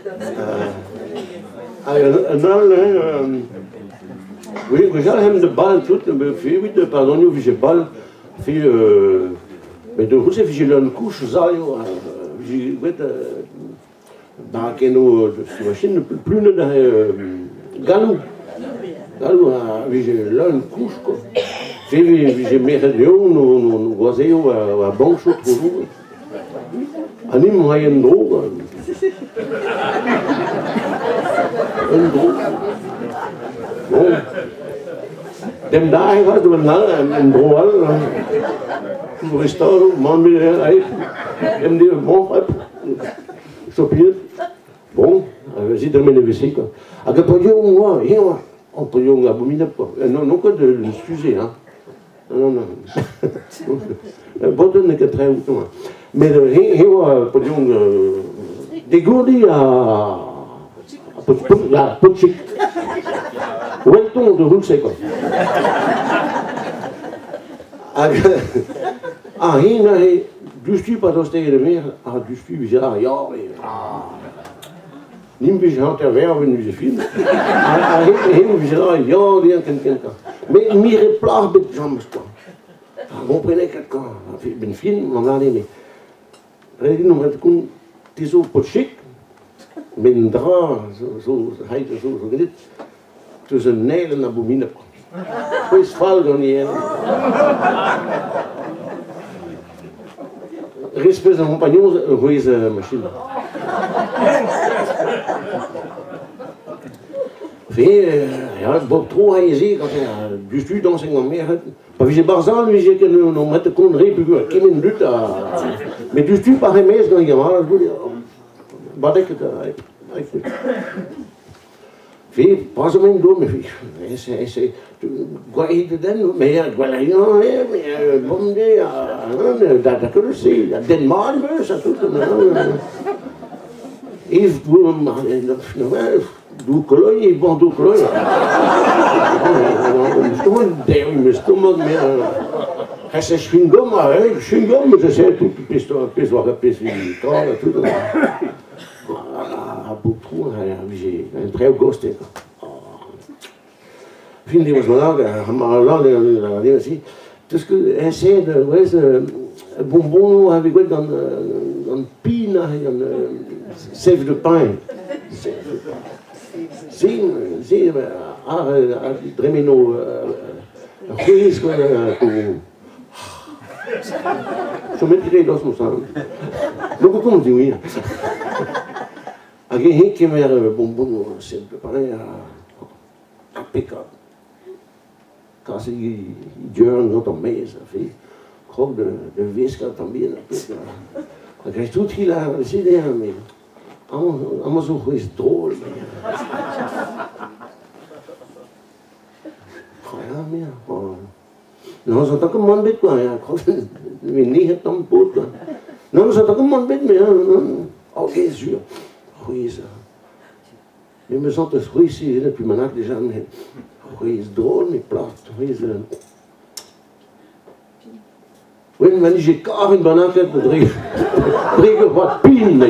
We gaan hem de bal tot, de pardon, wie je bal, mais de vous avez une couche, ça, je vais dans quelle machine plus de galou, j'ai là une couche quoi. J'ai mis nous voisins à bon chose pour vous. Anim moyen drogue. Een droog. Dem daar was de een droog. Een restaurant, man weer uit. Dem die bon op. Sopier. Bon, we zitten met een wc. Aga podium moi, hier. On podium abominable. Non que de l'excuser hein. Non. Bon n'est que très haut. Mais hier podium dégourdi à la Pochik. Où est-on de Rousset quoi? Ah, hier, du stuur pas dans de meer, ah, du stuur, ja, niet meer gehad ter wereld in deze film. Heel bizar, ja, die kan. Maar meer plaag met jambes quoi. Bon, prenez quelqu'un, ben film, on l'a aimé. Redi nog het kon, het is zo Pochik. Met een draad, zo gedit, tussen Nijl en Abomine. Hoe is val dan niet? Respect zijn compagnons, een goede machine. Ja, Bob Tro had je zeker, du stuur dansing nog meer. Maar wie je Barzan, wie je kan nog met de kon repuguren, kim in lut, maar du stuur pas remis dan je maar, wat ik het Vê, passa mesmo do meu filho. Esse, guarda dentro, meia, guarda aí, bom dia, da curiosidade, da Denmark, ça tudo, e do colônia, bom do colônia. Meu estômago, essa chewing-gum, mas esse é tudo, pessoal, tudo. Beaucoup, j'ai un très beau gosse. Puis, was là, aussi. Tout ce que essaie de bonbon avec quoi dans pin, sève de pain. Si, Dremino, ruiz, quoi. Je mettrai dans son sang. Donc, comment dire oui? Alguém que me era bonbon sempre pareil à pick-up. Quand c'est dur, notre messe, fait croque de visca também na pick-up. Aquele tudo que lá, c'est derrière, mais à moi so c'est drôle. Ja, mais non, ça t'a comme mon bête quoi, mais ni het tam pot quoi. Non, ça t'a comme mon bête mais ok sûr. Ruiz. Je me sens Ruiz depuis maintenant déjà, mais Ruiz drôle, mais plat. Ruiz. Oui, mais j'ai carrément une banane de drinken wat pijn.